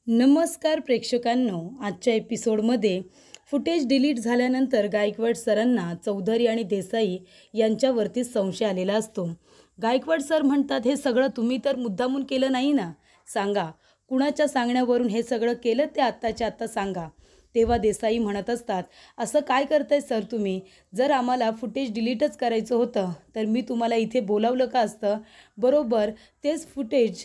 नमस्कार प्रेक्षकांनो, आजच्या एपिसोडमध्ये फुटेज डिलीट झाल्यानंतर गायकवाड सरांना चौधरी आणि देसाई यांच्यावरती संशय आलेला असतो. गायकवाड सर म्हणतात, हे सगळं तुम्ही तर मुद्दामून केलं नाही ना, सांगा कुणाच्या सांगण्यावरून हे सगळं केलं ते आत्ताच्या आत्ता सांगा. तेव्हा देसाई म्हणत असतात, असं काय करताय सर तुम्ही? जर आम्हाला फुटेज डिलीटच करायचं होतं तर मी तुम्हाला इथे बोलावलं का असतं? बरोबर तेच फुटेज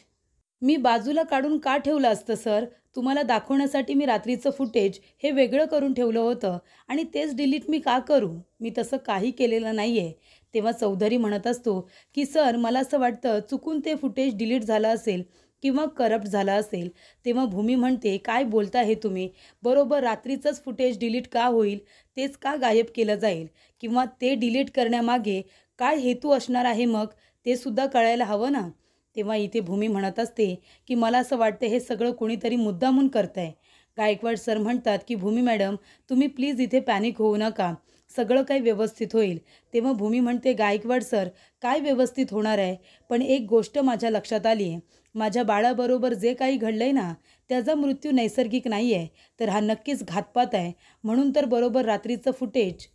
मी बाजूला काढून का ठेवलं असतं सर? तुम्हाला दाखवण्यासाठी मी रात्रीचं फुटेज हे वेगळं करून ठेवलं होतं आणि तेच डिलीट मी का करू? मी तसं काही केलेलं नाही आहे. तेव्हा चौधरी म्हणत असतो की सर, मला असं वाटतं चुकून ते फुटेज डिलीट झालं असेल किंवा करप्ट झाला असेल. तेव्हा भूमी म्हणते, काय बोलता हे तुम्ही? बरोबर रात्रीचंच फुटेज डिलीट का होईल? तेच का गायब केलं जाईल? किंवा ते डिलीट करण्यामागे काय हेतू असणार आहे मग? ते सुद्धा कळायला हवं ना. तेव्हा इथे भूमी म्हणत असते की मला असं वाटतं हे सगळं कोणीतरी मुद्दामून करतंय. गायकवाड सर म्हणतात की भूमी मॅडम, तुम्ही प्लीज इथे पॅनिक होऊ नका, सगळं काही व्यवस्थित होईल. तेव्हा भूमी म्हणते, गायकवाड सर, काय व्यवस्थित होणार आहे? पण एक गोष्ट माझ्या लक्षात आली आहे, माझ्या बाळाबरोबर जे काही घडलंय ना, त्याचा मृत्यू नैसर्गिक नाही आहे, तर हा नक्कीच घातपात आहे. म्हणून तर बरोबर रात्रीचं फुटेज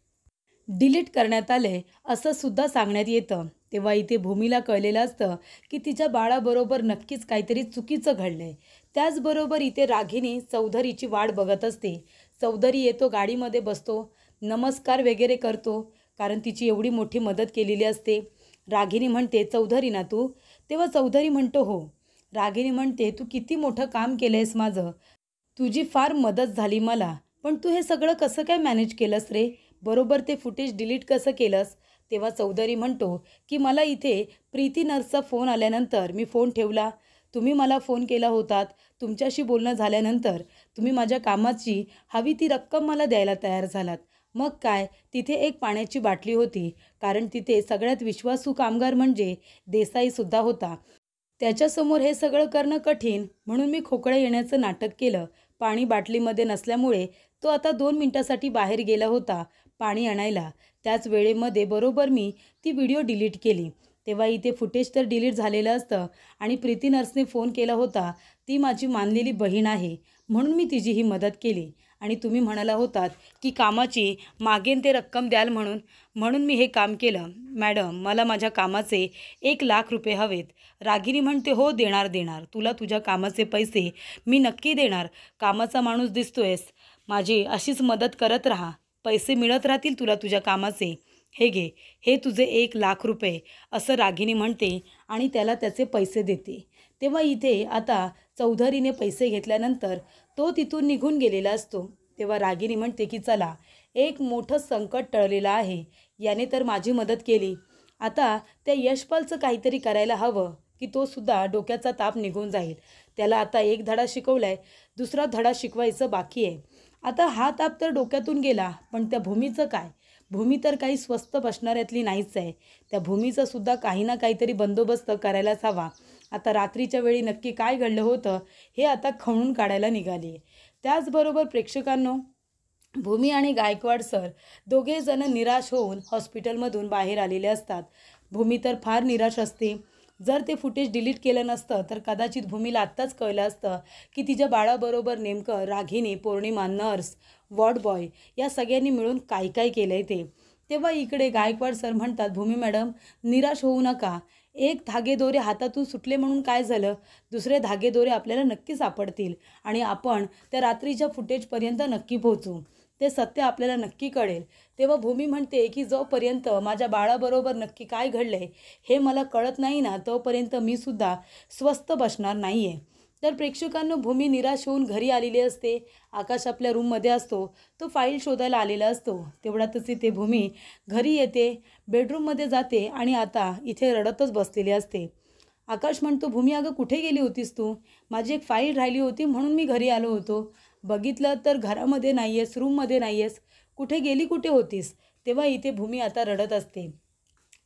डिलीट करण्यात आले असं सुद्धा सांगण्यात येतं. तेव्हा इथे भूमीला कळलेलं असतं की तिच्या बाळाबरोबर नक्कीच काहीतरी चुकीचं घडलंय. त्याचबरोबर इथे रागिनी चौधरीची वाट बघत असते. चौधरी येतो, गाडीमध्ये बसतो, नमस्कार वगैरे करतो, कारण तिची एवढी मोठी मदत केलेली असते. रागिनी म्हणते, चौधरी ना तू? तेव्हा चौधरी म्हणतो, हो. रागिनी म्हणते, तू किती मोठं काम केलंयस माझं, तुझी फार मदत झाली मला, पण तू हे सगळं कसं काय मॅनेज केलंस रे? बरोबर ते फुटेज डिलीट कसं केलंस? तेव्हा चौधरी म्हणतो की मला इथे प्रीती नर्सचा फोन आल्यानंतर मी फोन ठेवला. तुम्ही मला फोन केला होतात. तुमच्याशी बोलणं झाल्यानंतर तुम्ही माझ्या कामाची हवी ती रक्कम मला द्यायला तयार झालात. मग काय, तिथे एक पाण्याची बाटली होती, कारण तिथे सगळ्यात विश्वासू कामगार म्हणजे देसाईसुद्धा होता. त्याच्यासमोर हे सगळं करणं कठीण, म्हणून मी खोकळा येण्याचं नाटक केलं. पाणी बाटलीमध्ये नसल्यामुळे तो आता 2 मिनिटासाठी बाहेर गेला होता पाणी आणायला. त्याच वेळेमध्ये बरोबर मी ती व्हिडिओ डिलीट केली. तेव्हा इथे फुटेज तर डिलीट झालेलं असतं आणि प्रीती नर्सने फोन केला होता. ती माझी मानलेली बहीण आहे, म्हणून मी तिची ही मदत केली. आणि तुम्ही म्हणाला होतात की कामाची मागेन ते रक्कम द्याल म्हणून, म्हणून मी हे काम केलं. मॅडम, मला माझ्या कामाचे 1,00,000 रुपये हवेत. रागिनी म्हणते, हो देणार देणार, तुला तुझ्या कामाचे पैसे मी नक्की देणार. कामाचा माणूस दिसतोयस, माझी अशीच मदत करत राहा, पैसे मिळत राहतील तुला तुझ्या कामाचे. हे घे, हे तुझे 1,00,000 रुपये, असं रागिनी म्हणते आणि त्याला त्याचे पैसे देते. तेव्हा इथे आता चौधरीने पैसे घेतल्यानंतर तो तिथून निघून गेलेला असतो. तेव्हा रागिनी म्हणते की चला, एक मोठं संकट टळलेलं आहे, याने तर माझी मदत केली. आता त्या यशपालचं काहीतरी करायला हवं की तो सुद्धा डोक्याचा ताप निघून जाईल. त्याला आता एक धडा शिकवलाय, दुसरा धडा शिकवायचं बाकी आहे. आता हा ताप तर डोक्यातून गेला, पण त्या भूमीचं काय? भूमी तर काही स्वस्त बसणाऱ्यातली नाहीच आहे. त्या भूमीचा सुद्धा काही ना काहीतरी बंदोबस्त करायलाच हवा. आता रात्रीच्या वेळी नक्की काय घडलं होतं हे आता खणून काढायला निघाली. त्याचबरोबर प्रेक्षकांनो, भूमी आणि गायकवाड सर दोघेजण निराश होऊन हॉस्पिटलमधून बाहेर आलेले असतात. भूमी तर फार निराश असते. जर ते फुटेज डिलीट केलं नसतं तर कदाचित भूमीला आत्ताच कळलं असतं की तिच्या बाळाबरोबर नेमकं रागिनी, पौर्णिमा, नर्स, वॉर्ड बॉय या सगळ्यांनी मिळून काय काय केलं आहे ते. तेव्हा इकडे गायकवाड सर म्हणतात, भूमी मॅडम, निराश होऊ नका. एक धागेदोरे हातातून सुटले म्हणून काय झालं, दुसरे धागेदोरे आपल्याला नक्की सापडतील आणि आपण त्या रात्रीच्या फुटेजपर्यंत नक्की पोहोचू. ते सत्य आपल्याला नक्की कळेल. तेव्हा भूमी म्हणते की जोपर्यंत माझ्या बाळाबरोबर नक्की काय घडलंय हे मला कळत नाही ना, तोपर्यंत मी सुद्धा स्वस्थ बसणार नाही आहे. तर प्रेक्षकांनो, भूमी निराश होऊन घरी आलेली असते. आकाश आपल्या रूममध्ये असतो, तो फाईल शोधायला आलेला असतो. तेवढ्यातच इथे भूमी घरी येते, बेडरूममध्ये जाते आणि आता इथे रडतच बसलेली असते. आकाश म्हणतो, भूमी अगं कुठे गेली होतीस तू? माझी एक फाईल राहिली होती म्हणून मी घरी आलो होतो. बघितलं तर घरामध्ये नाही आहेस, रूममध्ये नाही आहेस, कुठे गेली, कुठे होतीस? तेव्हा इथे भूमी आता रडत असते.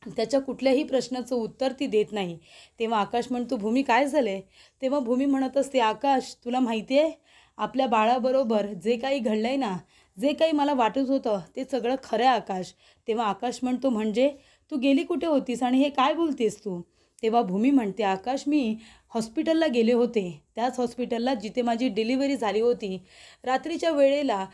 त्याच्या कुठल्याही प्रश्नाचं उत्तर ती देत नाही. तेव्हा आकाश म्हणतो, भूमी काय झालं आहे? तेव्हा भूमी म्हणत असते, आकाश तुला माहिती आहे आपल्या बाळाबरोबर जे काही घडलं आहे ना, जे काही मला वाटत होतं ते सगळं खरं आहे आकाश. तेव्हा आकाश म्हणतो, म्हणजे तू गेली कुठे होतीस आणि हे काय बोलतेस तू? तेव्हा भूमी म्हणते, आकाश मी हॉस्पिटलला गेले होते, त्याच हॉस्पिटलला जिथे माझी डिलिव्हरी झाली होती. रात्रीच्या वेळेला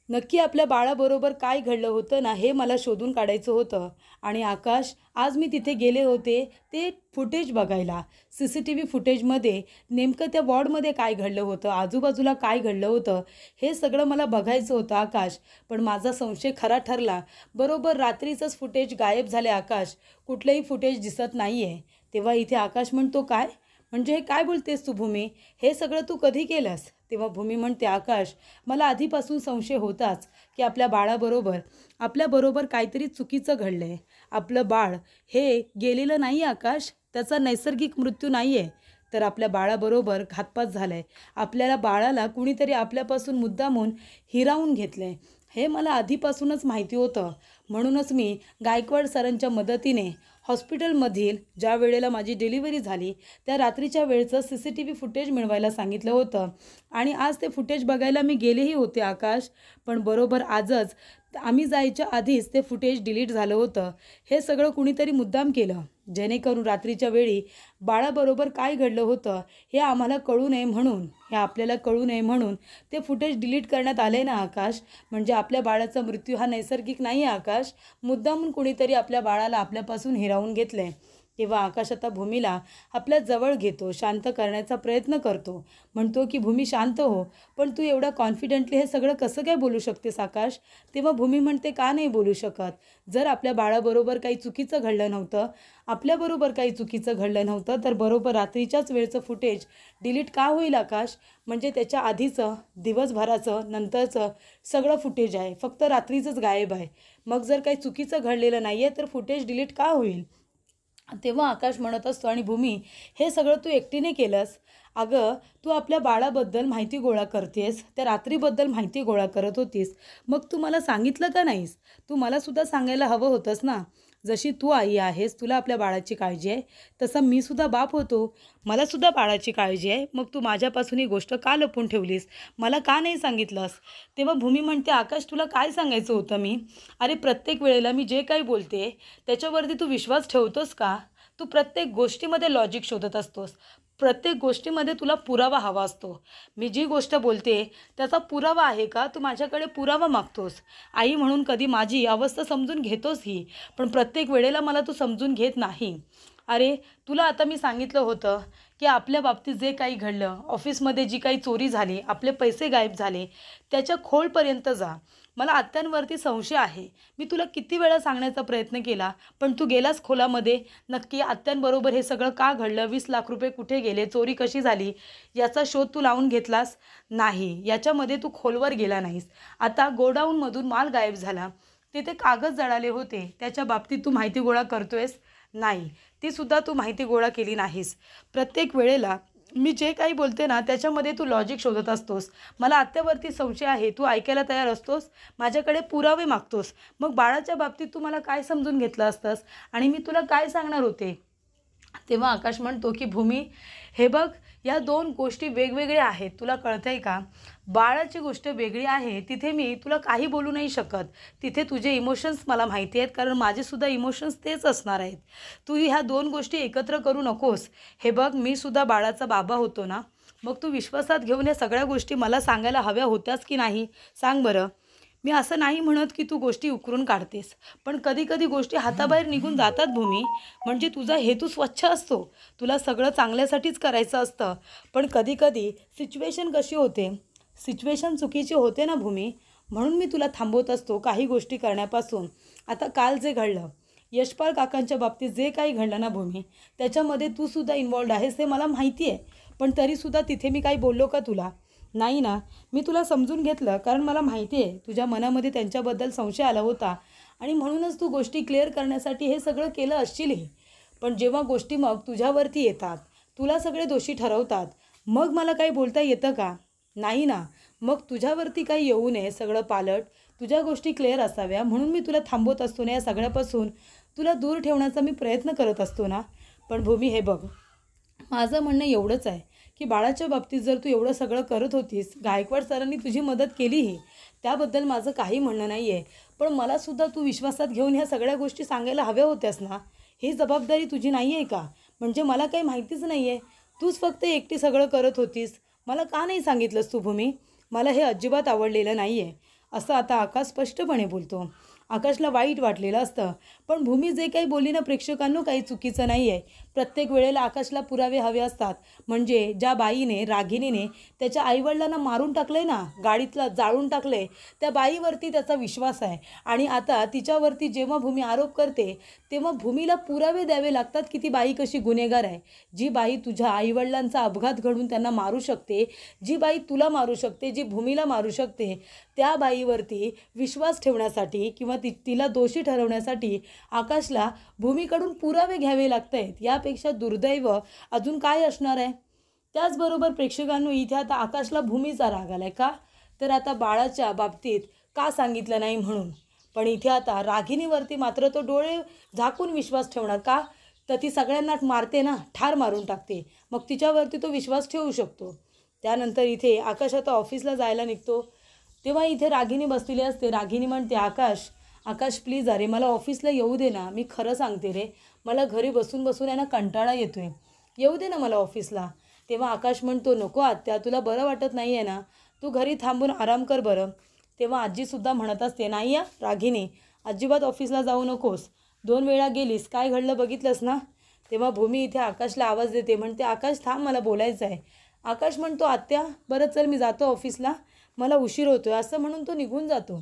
नक्की आपल्या बाळाबरोबर काय घडलं होतं ना, हे मला शोधून काढायचं होतं. आणि आकाश, आज मी तिथे गेले होते ते फुटेज बघायला. CCTV फुटेजमध्ये नेमकं त्या वॉर्डमध्ये काय घडलं होतं, आजूबाजूला काय घडलं होतं, हे सगळं मला बघायचं होतं आकाश. पण माझा संशय खरा ठरला. बरोबर रात्रीचंच फुटेज गायब झाले आकाश, कुठलंही फुटेज दिसत नाही आहे. तेव्हा इथे आकाश म्हणतो, काय म्हणजे हे काय बोलतेस तू भूमी, हे सगळं तू कधी केलंस? तेव्हा भूमी म्हणते, आकाश मला आधीपासून संशय होताच की आपल्याबरोबर काहीतरी चुकीचं घडलं आहे. आपलं बाळ हे गेलेलं नाही आकाश, त्याचा नैसर्गिक मृत्यू नाही आहे, तर आपल्या बाळाबरोबर घातपात झाला आहे. आपल्याला बाळाला कुणीतरी आपल्यापासून मुद्दामून हिरावून घेतलं आहे, हे मला आधीपासूनच माहिती होतं. म्हणूनच मी गायकवाड सरांच्या मदतीने हॉस्पिटलमधील ज्या वेळेला माझी डिलिव्हरी झाली त्या रात्रीच्या वेळचं CCTV फुटेज मिळवायला सांगितलं होतं. आणि आज ते फुटेज बघायला मी गेलेही होते आकाश. पण बरोबर आजच आम्ही जायच्या आधीच ते फुटेज डिलीट झालं होतं. हे सगळं कुणीतरी मुद्दाम केलं, जेणेकरून रात्रीच्या वेळी बाळाबरोबर काय घडलं होतं हे आम्हाला कळू नये म्हणून, हे आपल्याला कळू नये म्हणून ते फुटेज डिलीट करण्यात आले ना आकाश. म्हणजे आपल्या बाळाचा मृत्यू हा नैसर्गिक नाही आहे आकाश, मुद्दामून कुणीतरी आपल्या बाळाला आपल्यापासून हिरावून घेतलं आहे. तेव्हा आकाश आता भूमीला आपल्या जवळ घेतो, शांत करण्याचा प्रयत्न करतो. म्हणतो की भूमी शांत हो, पण तू एवढा कॉन्फिडेंटली हे सगळं कसं काय बोलू शकतेस आकाश? तेव्हा भूमी म्हणते, का नाही बोलू शकत? जर आपल्या बाळाबरोबर काही चुकीचं घडलं नव्हतं, आपल्याबरोबर काही चुकीचं घडलं नव्हतं, तर बरोबर रात्रीच्याच वेळचं फुटेज डिलीट का होईल आकाश? म्हणजे त्याच्या आधीचं, दिवसभराचं, नंतरचं सगळं फुटेज आहे, फक्त रात्रीचंच गायब आहे. मग जर काही चुकीचं घडलेलं नाही आहे तर फुटेज डिलीट का होईल? तेव्हा आकाश म्हणत असतो, आणि भूमी हे सगळं तू एकटीने केलंस. अगं तू आपल्या बाळाबद्दल माहिती गोळा करतेस, त्या रात्रीबद्दल माहिती गोळा करत होतीस, मग तू मला सांगितलं का नाहीस? तू मलासुद्धा सांगायला हवं होतंस ना. जशी तू आई आहेस, तुला आपल्या बाळाची काळजी आहे, तसं मी सुद्धा बाप होतो, मलासुद्धा बाळाची काळजी आहे. मग तू माझ्यापासून ही गोष्ट का लपवून ठेवलीस, मला का नाही सांगितलंस? तेव्हा भूमी म्हणते, आकाश तुला काय सांगायचं होतं मी? अरे प्रत्येक वेळेला मी जे काही बोलते त्याच्यावरती तू विश्वास ठेवतोस का? तू प्रत्येक गोष्टीमध्ये लॉजिक शोधत असतोस, प्रत्येक गोष्टीमध्ये तुला पुरावा हवा असतो. मी जी गोष्ट बोलते त्याचा पुरावा आहे का, तू माझ्याकडे पुरावा मागतोस. आई म्हणून कधी माझी अवस्था समजून घेतोस ही, पण प्रत्येक वेळेला मला तू समजून घेत नाही. अरे तुला आता मी सांगितलं होतं की आपल्या बाबतीत जे काही घडलं, ऑफिसमध्ये जी काही चोरी झाली, आपले पैसे गायब झाले, त्याच्या खोलपर्यंत जा. मला आत्यांवरती संशय आहे. मी तुला किती वेळा सांगण्याचा प्रयत्न केला, पण तू गेलास खोलामध्ये. नक्की आत्यांबरोबर हे सगळं का घडलं, 20 लाख रुपये कुठे गेले, चोरी कशी झाली, याचा शोध तू लावून घेतलास नाही. याच्यामध्ये तू खोलवर गेला नाहीस. आता गोडाऊनमधून माल गायब झाला, तिथे कागद जळाले होते, त्याच्या बाबतीत तू माहिती गोळा करतोयस नाही, ती सुद्धा तू माहिती गोळा केली नाहीस. प्रत्येक वेळेला मी जे काही बोलते ना त्याच्यामध्ये तू लॉजिक शोधत असतोस. मला आत्यावरती संशय आहे, तू ऐकायला तयार असतोस, माझ्याकडे पुरावे मागतोस. मग बाळाच्या बाबतीत तू मला काय समजून घेतलं असतंस आणि मी तुला काय सांगणार होते? तेव्हा आकाश म्हणतो की भूमी हे बघ, या दोन गोष्टी वेगवेगळ्या आहेत, तुला कळतंय का? बाळाची गोष्ट वेगळी आहे, तिथे मी तुला काही बोलू नाही शकत. तिथे तुझे इमोशन्स मला माहिती आहेत, कारण माझेसुद्धा इमोशन्स तेच असणार आहेत. तू ह्या दोन गोष्टी एकत्र करू नकोस. हे बघ, मी सुद्धा बाळाचा बाबा होतो ना, मग तू विश्वासात घेऊन या सगळ्या गोष्टी मला सांगायला हव्या होत्यास की नाही, सांग बरं. मी असं नाही म्हणत की तू गोष्टी उकरून काढतेस, पण कधी कधी गोष्टी हाताबाहेर निघून जातात भूमी. म्हणजे तुझा हेतू स्वच्छ असतो, तुला सगळं चांगल्यासाठीच करायचं असतं, पण कधी कधी सिच्युएशन कशी होते, सिच्युएशन चुकीची होते ना भूमी, म्हणून मी तुला थांबवत असतो काही गोष्टी करण्यापासून. आता काल जे घडलं, यशपाल काकांच्या बाबतीत जे काही घडलं ना भूमी, त्याच्यामध्ये तू सुद्धा इन्वॉल्ड आहेस हे मला माहिती आहे, पण तरीसुद्धा तिथे मी काही बोललो का तुला? नाही ना. मी तुला समजून घेतलं, कारण मला माहिती आहे तुझ्या मनामध्ये त्यांच्याबद्दल संशय आला होता, आणि म्हणूनच तू गोष्टी क्लिअर करण्यासाठी हे सगळं केलं असशीलही. पण जेव्हा गोष्टी मग तुझ्यावरती येतात, तुला सगळे दोषी ठरवतात, मग मला काही बोलता येतं का? नाही ना. मग तुझ्यावरती काही येऊ नये सगळं पालट, तुझ्या गोष्टी क्लिअर असाव्या म्हणून मी तुला थांबवत असतो ना, या सगळ्यापासून तुला दूर ठेवण्याचा मी प्रयत्न करत असतो ना. पण भूमी हे बघ, माझं म्हणणं एवढंच आहे की बाळाच्या बाबतीत जर तू एवढं सगळं करत होतीस, गायकवाड सरांनी तुझी मदत केलीही, त्याबद्दल माझं काही म्हणणं नाही आहे, पण मलासुद्धा तू विश्वासात घेऊन ह्या सगळ्या गोष्टी सांगायला हव्या होत्यास ना. ही जबाबदारी तुझी नाही आहे का? म्हणजे मला काही माहितीच नाही आहे. तूच फक्त एकटी सगळं करत होतीस. मला का नाही सांगितलंस तू भूमी? मला हे अजिबात आवडलेलं नाही आहे." असं आता आकाश स्पष्टपणे बोलतो. आकाशला वाईट वाटलेलं असतं. पण भूमी जे काही बोलली ना प्रेक्षकांनो, काही चुकीचं नाही आहे. प्रत्येक वेळेला आकाशला पुरावे हवे असतात. म्हणजे ज्या बाईने, रागिनीने त्याच्या आईवडिलांना मारून टाकलंय ना, गाडीतला जाळून टाकलंय, त्या बाईवरती त्याचा विश्वास आहे. आणि आता तिच्यावरती जेव्हा भूमी आरोप करते, तेव्हा भूमीला पुरावे द्यावे लागतात की ती बाई कशी गुन्हेगार आहे. जी बाई तुझ्या आईवडिलांचा अपघात घडून त्यांना मारू शकते, जी बाई तुला मारू शकते, जी भूमीला मारू शकते, त्या बाईवरती विश्वास ठेवण्यासाठी किंवा तिला दोषी ठरवण्यासाठी आकाशला भूमीकडून पुरावे घ्यावे लागत आहेत. यापेक्षा दुर्दैव अजून काय असणार आहे? त्याचबरोबर प्रेक्षकांनो, इथे आता आकाशला भूमीचा राग आलाय का? तर आता बाळाच्या बाबतीत का सांगितलं नाही म्हणून. पण इथे आता रागिनीवरती मात्र तो डोळे झाकून विश्वास ठेवणार का? तर ती सगळ्यांना मारते ना, ठार मारून टाकते. मग तिच्यावरती तो विश्वास ठेवू शकतो. त्यानंतर इथे आकाश आता ऑफिसला जायला निघतो. तेव्हा इथे रागिनी बसलेली असते. रागिनी म्हणते, आकाश प्लीज, अरे मला ऑफिसला येऊ दे ना. मी खरं सांगते रे, मला घरी बसून बसून आहे ना कंटाळा येतोय. येऊ दे ना मला ऑफिसला. तेव्हा आकाश म्हणतो, नको आत्या, तुला बरं वाटत नाही आहे ना, तू घरी थांबून आराम कर बरं. तेव्हा आजीसुद्धा म्हणत असते, नाही या रागिनी, अजिबात ऑफिसला जाऊ नकोस. 2 वेळा गेलीस, काय घडलं बघितलंस ना. तेव्हा भूमी इथे आकाशला आवाज देते, म्हणते, आकाश थांब, मला बोलायचं आहे. आकाश म्हणतो, आत्या बरं चल, मी जातो ऑफिसला, मला उशीर होतोय, असं म्हणून तो निघून जातो.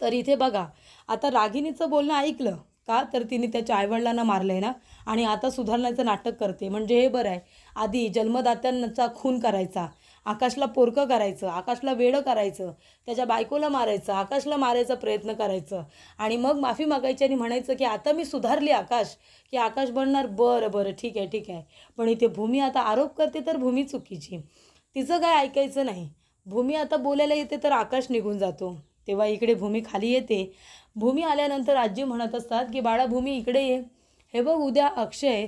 तर इथे बघा, आता रागिनीचं बोलणं ऐकलं का? तर तिने त्याच्या आईवडिलांना मारलं आहे ना, आणि आता सुधारण्याचं नाटक करते. म्हणजे हे बरं आहे. आधी जन्मदात्यांचा खून करायचा, आकाशला पोरकं करायचं, आकाशला वेडं करायचं, त्याच्या बायकोला मारायचं, आकाशला मारायचा प्रयत्न करायचं, आणि मग माफी मागायची आणि म्हणायचं की आता मी सुधारली आकाश, की आकाश बनणार, बरं ठीक आहे. पण इथे भूमी आता आरोप करते तर भूमी चुकीची. तिचं काय ऐकायचं नाही. भूमी आता बोलायला येते तर आकाश निघून जातो. तेव्हा इकडे भूमी खाली येते. भूमी आल्यानंतर आजी म्हणत असतात की बाळा भूमी इकडे ये. हे बघ, उद्या अक्षय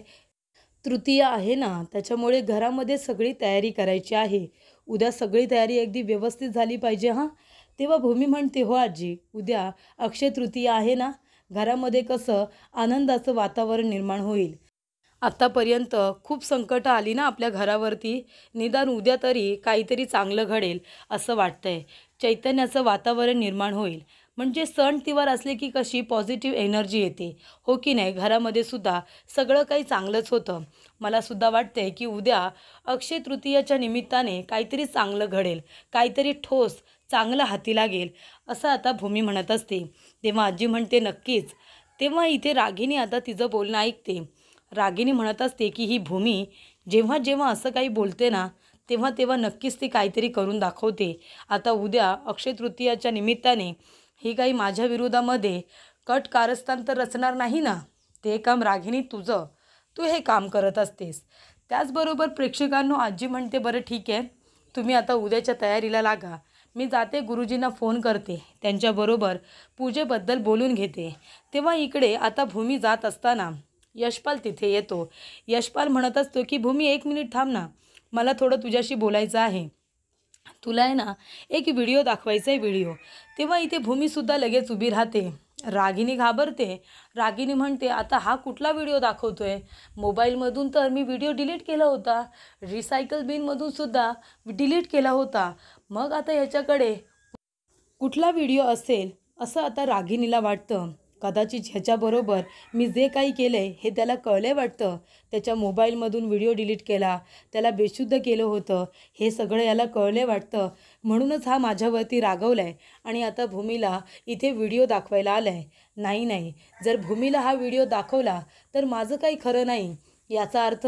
तृतीया आहे ना, त्याच्यामुळे घरामध्ये सगळी तयारी करायची आहे. उद्या सगळी तयारी अगदी व्यवस्थित झाली पाहिजे हां. तेव्हा भूमी म्हणते, हो आजी, उद्या अक्षय तृतीया आहे ना, घरामध्ये कसं आनंदाचं वातावरण निर्माण होईल. आत्तापर्यंत खूप संकटं आली ना आपल्या घरावरती, निदान उद्या तरी काहीतरी चांगलं घडेल असं वाटतंय. चैतन्याचं वातावरण निर्माण होईल. म्हणजे सण तिवार असले की कशी पॉझिटिव्ह एनर्जी येते, हो की नाही. घरामध्ये सुद्धा सगळं काही चांगलंच होतं. मला सुद्धा वाटतंय की उद्या अक्षय तृतीयाच्या निमित्ताने काहीतरी चांगलं घडेल, काहीतरी ठोस चांगलं हाती लागेल, असं आता भूमी म्हणत असते. तेव्हा आजी म्हणते, नक्कीच. तेव्हा इथे रागिनी आता तिचं बोलणं ऐकते. रागिनी म्हणत असते की ही भूमी जेव्हा जेव्हा असं काही बोलते ना, तेव्हा तेव्हा नक्कीच ती काहीतरी करून दाखवते. आता उद्या अक्षय तृतीयाच्या निमित्ताने ही काही माझ्या विरोधामध्ये कट कारस्थान तर रचणार नाही ना. ते काम रागिनी तुझं, तू हे काम करत असतेस. त्याचबरोबर प्रेक्षकांनो, आजी म्हणते, बरं ठीक आहे, तुम्ही आता उद्याच्या तयारीला लागा. मी जाते, गुरुजींना फोन करते, त्यांच्याबरोबर पूजेबद्दल बोलून घेते. तेव्हा इकडे आता भूमी जात असताना यशपाल तिथे येतो. यशपाल म्हणत असतो की भूमी 1 मिनिट थांब ना, मला थोडं तुझ्याशी बोलायचं आहे. तुला आहे ना एक व्हिडिओ दाखवायचा आहे, व्हिडिओ. तेव्हा इथे भूमीसुद्धा लगेच उभी राहते. रागिनी घाबरते. रागिनी म्हणते, आता हा कुठला व्हिडिओ दाखवतोय? मोबाईलमधून तर मी व्हिडिओ डिलीट केला होता, रिसायकल बिनमधून सुद्धा डिलीट केला होता. मग आता ह्याच्याकडे कुठला व्हिडिओ असेल असं आता रागिनीला वाटतं. कदाचित ह्याच्याबरोबर मी जे काही केलं आहे हे त्याला कळलं वाटतं. त्याच्या मोबाईलमधून व्हिडिओ डिलीट केला, त्याला बेशुद्ध केलं होतं, हे सगळं याला कळलं वाटतं. म्हणूनच हा माझ्यावरती रागवला आहे आणि आता भूमीला इथे व्हिडिओ दाखवायला आला आहे. नाही, जर भूमीला हा व्हिडिओ दाखवला तर माझं काही खरं नाही. याचा अर्थ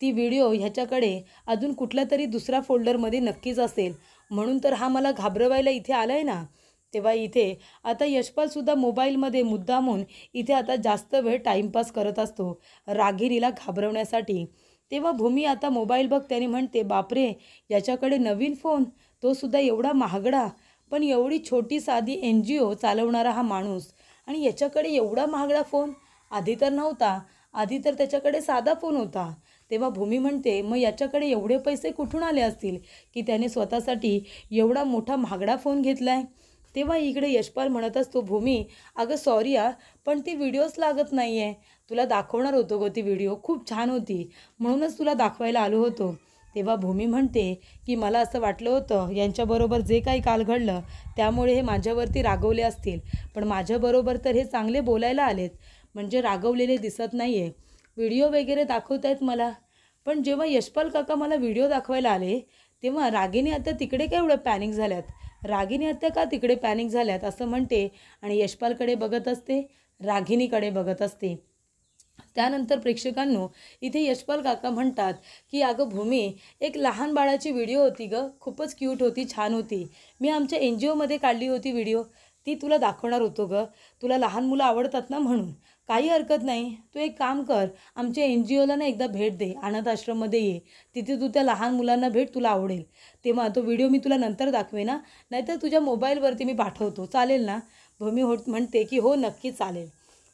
ती व्हिडिओ ह्याच्याकडे अजून कुठल्या तरी दुसऱ्या फोल्डरमध्ये नक्कीच असेल. म्हणून तर हा मला घाबरवायला इथे आला आहे ना. तेव्हा इथे आता यशपालसुद्धा मोबाईलमध्ये मुद्दामून इथे आता जास्त वेळ टाईमपास करत असतो रागिनीला घाबरवण्यासाठी. तेव्हा भूमी आता मोबाईल बघते म्हणते, बापरे, याच्याकडे नवीन फोन, तो सुद्धा एवढा महागडा. पण एवढी छोटी साधी NGO चालवणारा हा माणूस, आणि याच्याकडे एवढा महागडा फोन आधी तर नव्हता. आधी तर त्याच्याकडे साधा फोन होता. तेव्हा भूमी म्हणते, मग याच्याकडे एवढे पैसे कुठून आले असतील की त्याने स्वतःसाठी एवढा मोठा महागडा फोन घेतला आहे. तेव्हा इकडे यशपाल म्हणत असतो, भूमी, अगं सॉरी पण ती व्हिडिओच लागत नाही आहे. तुला दाखवणार होतो गं ती व्हिडिओ, खूप छान होती, म्हणूनच तुला दाखवायला आलो होतो. तेव्हा भूमी म्हणते की मला असं वाटलं होतं यांच्याबरोबर जे काही काल घडलं त्यामुळे हे माझ्यावरती रागवले असतील, पण माझ्याबरोबर तर हे चांगले बोलायला आलेत, म्हणजे रागवलेले दिसत नाही आहे. व्हिडिओ वगैरे दाखवत आहेत मला. पण जेव्हा यशपाल काका मला व्हिडिओ दाखवायला आले तेव्हा रागिनी आत्या तिकडे काय एवढं पॅनिक झाल्यात, रागिनी आत्या का तिकडे पॅनिक झाल्यात असं म्हणते आणि यशपालकडे बघत असते, रागिनीकडे बघत असते. त्यानंतर प्रेक्षकांनो इथे यशपाल काका म्हणतात की अगं भूमी, एक लहान बाळाची व्हिडिओ होती गं, खूपच क्यूट होती, छान होती. मी आमच्या NGOमध्ये काढली होती व्हिडिओ, ती तुला दाखवणार होतो गं. तुला लहान मुलं आवडतात ना म्हणून. काही हरकत नाही, तू एक काम कर, आमच्या NGOला ना एकदा भेट दे, अनाथ आश्रममध्ये ये, तिथे तू त्या लहान मुलांना भेट, तुला आवडेल. तेव्हा तो व्हिडिओ मी तुला नंतर दाखवे ना, नाहीतर तुझ्या मोबाईलवरती मी पाठवतो, चालेल ना? भूमी म्हणते की हो नक्की चालेल.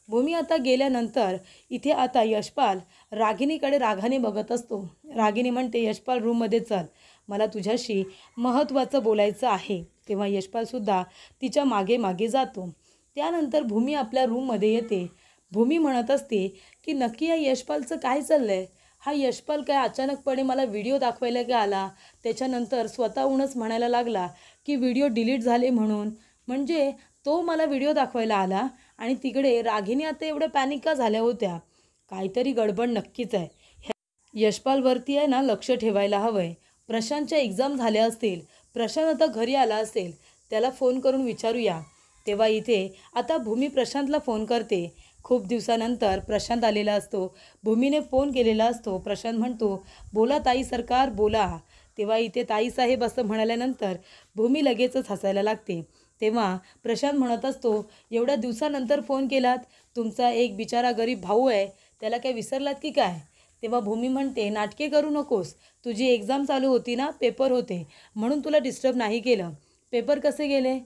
भूमी आता गेल्यानंतर इथे आता यशपाल रागिनीकडे रागाने बघत असतो. रागिनी म्हणते यशपाल रूममध्ये चल, मला तुझ्याशी महत्त्वाचं बोलायचं आहे. तेव्हा यशपालसुद्धा तिच्या मागे मागे जातो. त्यानंतर भूमी आपल्या रूममध्ये येते. भूमी म्हणत असते की नक्की या यशपालचं काय चाललं आहे. हा यशपाल काय अचानकपणे मला व्हिडिओ दाखवायला का आला, त्याच्यानंतर स्वतःहूनच म्हणायला लागला की व्हिडिओ डिलीट झाले म्हणून. म्हणजे तो मला व्हिडिओ दाखवायला आला आणि तिकडे रागिनी आता एवढ्या पॅनिक का झाल्या होत्या. काहीतरी गडबड नक्कीच आहे. यशपालवरती आहे ना लक्ष ठेवायला हवं आहे. प्रशांतच्या एक्झाम झाल्या असतील, प्रशांत आता घरी आला असेल, त्याला फोन करून विचारूया. तेव्हा इथे आता भूमी प्रशांतला फोन करते. खूप दिवसानंतर प्रशांत आलेला असतो. भूमीने फोन केलेला असतो. प्रशांत म्हणतो बोला ताई सरकार बोला. तेव्हा इथे ताईसाहेब असं म्हणाल्यानंतर भूमी लगेचच हसायला लागते. तेव्हा प्रशांत म्हणत असतो एवढ्या दिवसानंतर फोन केलात, तुमचा एक बिचारा गरीब भाऊ आहे, त्याला काय विसरलात की काय. तेव्हा भूमी म्हणते नाटके करू नकोस, तुझी एक्झाम चालू होती ना, पेपर होते म्हणून तुला डिस्टर्ब नाही केलं. पेपर कसे गेले.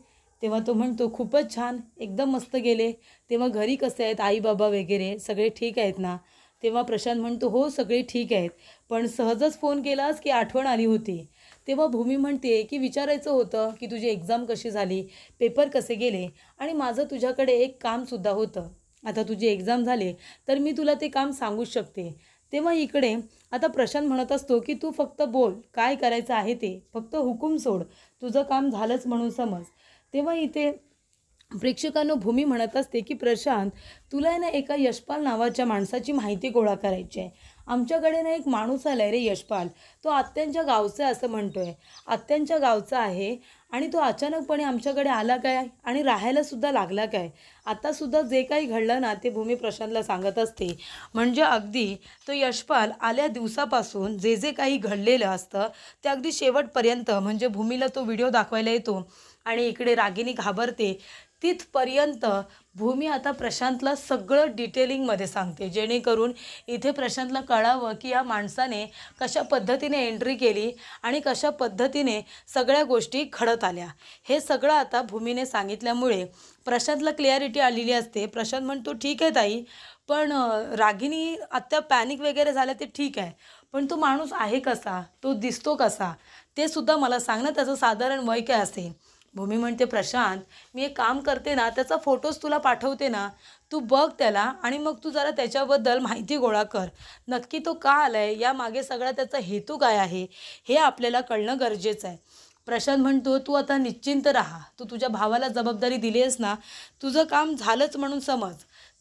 तेव्हा तो म्हणतो खूपच छान, एकदम मस्त गेले. तेव्हा घरी कसे आहेत आई बाबा वगैरे सगळे ठीक आहेत ना. तेव्हा प्रशांत म्हणतो हो सगळे ठीक आहेत, पण सहजच फोन केलास की आठवण आली होती. तेव्हा भूमी म्हणते की विचारायचं होतं की तुझी एक्झाम कशी झाली, पेपर कसे गेले, आणि माझं तुझ्याकडे एक कामसुद्धा होतं. आता तुझी एक्झाम झाले तर मी तुला ते काम सांगूच शकते. तेव्हा इकडे आता प्रशांत म्हणत असतो की तू फक्त बोल, काय करायचं आहे ते, फक्त हुकूम सोड, तुझं काम झालंच म्हणून समज. तेव्हा इथे प्रेक्षकांनो भूमी म्हणत असते की प्रशांत, तुला आहे ना एका यशपाल नावाच्या माणसाची माहिती गोळा करायची आहे. आमच्याकडे ना एक माणूस आला आहे रे यशपाल, तो आत्यांच्या गावचा आहे असं म्हणतोय, आत्यांच्या गावचा आहे आणि तो अचानकपणे आमच्याकडे आला काय आणि राहायलासुद्धा लागला काय. आतासुद्धा जे काही घडलं ना ते भूमी प्रशांतला सांगत असते. म्हणजे अगदी तो यशपाल आल्या दिवसापासून जे जे काही घडलेलं असतं ते अगदी शेवटपर्यंत, म्हणजे भूमीला तो व्हिडिओ दाखवायला येतो आणि इकडे रागिनी घाबरते, तिथपर्यंत भूमी आता प्रशांतला सगळं डिटेलिंगमध्ये सांगते, जेणेकरून इथे प्रशांतला कळावं की या माणसाने कशा पद्धतीने एंट्री केली आणि कशा पद्धतीने सगळ्या गोष्टी घडत आल्या. हे सगळं आता भूमीने सांगितल्यामुळे प्रशांतला क्लिअरिटी आलेली असते. प्रशांत म्हणतो ठीक आहे ताई, पण रागिनी आत्ता पॅनिक वगैरे झालं ते ठीक आहे, पण तो माणूस आहे कसा, तो दिसतो कसा, ते सुद्धा मला सांग ना, त्याचं साधारण वय काय असेल. भूमी म्हणते प्रशांत, मी एक काम करते ना, त्याचा फोटोज तुला पाठवते ना, तू बघ त्याला आणि मग तू जरा त्याच्याबद्दल माहिती गोळा कर. नक्की तो का आला आहे, यामागे सगळा त्याचा हेतू काय आहे, हे आपल्याला कळणं गरजेचं आहे. प्रशांत म्हणतो तू आता निश्चिंत राहा, तू तुझ्या भावाला जबाबदारी दिली आहेस ना, तुझं काम झालंच म्हणून समज.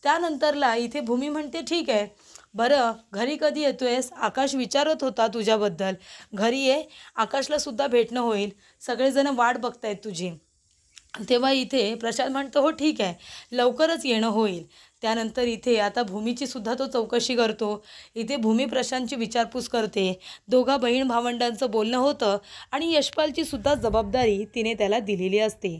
त्यानंतरला इथे भूमी म्हणते ठीक आहे, बरं घरी कधी येतो आहेस, आकाश विचारत होता तुझ्याबद्दल, घरी ये, आकाशलासुद्धा भेटणं होईल, सगळेजण वाट बघतायत तुझी. तेव्हा इथे प्रशांत म्हणतो हो ठीक आहे, लवकरच येणं होईल. त्यानंतर इथे आता भूमीची सुद्धा तो चौकशी करतो. इथे भूमी प्रशांतची विचारपूस करते. दोघा बहीण भावंडांचं बोलणं होतं आणि यशपालची सुद्धा जबाबदारी तिने त्याला दिलेली असते.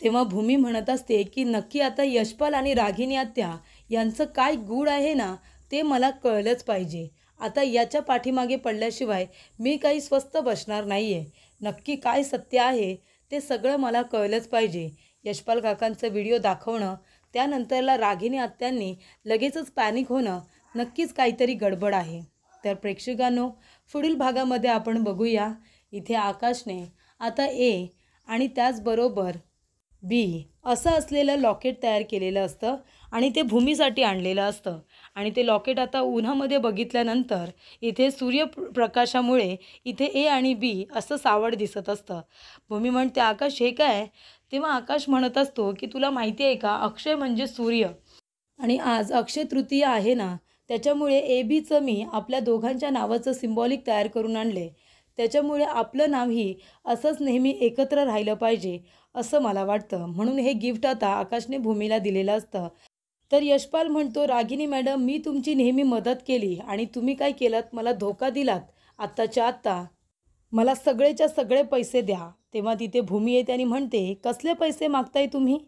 तेव्हा भूमी म्हणत असते की नक्की आता यशपाल आणि रागिनी आत्या यांचं काय गूढ आहे ना, ते मला कळलंच पाहिजे. आता याच्या पाठीमागे पडल्याशिवाय मी काही स्वस्थ बसणार नाही आहे. नक्की काय सत्य आहे ते सगळं मला कळलंच पाहिजे. यशपाल काकांचं व्हिडिओ दाखवणं, त्यानंतरला रागिनी आत्यांनी लगेचच पॅनिक होणं, नक्कीच काहीतरी गडबड आहे. तर प्रेक्षकांनो, पुढील भागामध्ये आपण बघूया. इथे आकाशने आता ए आणि त्याचबरोबर बी असं असलेलं लॉकेट तयार केलेलं असतं आणि ते भूमीसाठी आणलेलं असतं. आणि ते लॉकेट आता उन्हामध्ये बघितल्यानंतर इथे सूर्यप्रकाशामुळे इथे ए आणि बी असं सावड दिसत असतं. भूमी म्हणते, आकाश हे काय? तेव्हा आकाश म्हणत असतो की तुला माहिती आहे का, अक्षय म्हणजे सूर्य. आणि आज अक्षय तृतीया आहे ना, त्याच्यामुळे ए बीचं मी आपल्या दोघांच्या नावाचं सिम्बॉलिक तयार करून आणले. त्याच्यामुळे आपलं नावही असंच नेहमी एकत्र राहिलं पाहिजे असं मला वाटतं. म्हणून हे गिफ्ट आता आकाशने भूमीला दिलेलं असतं. तर यशपाल म्हणतो, रागिनी मॅडम, मी तुमची नेहमी मदत केली आणि तुम्ही काय केलात, मला धोका दिलात. आत्ताच्या आत्ता मला सगळेच्या सगळे पैसे द्या. तेव्हा तिथे भूमी येते आणि म्हणते, कसले पैसे मागताय तुम्ही?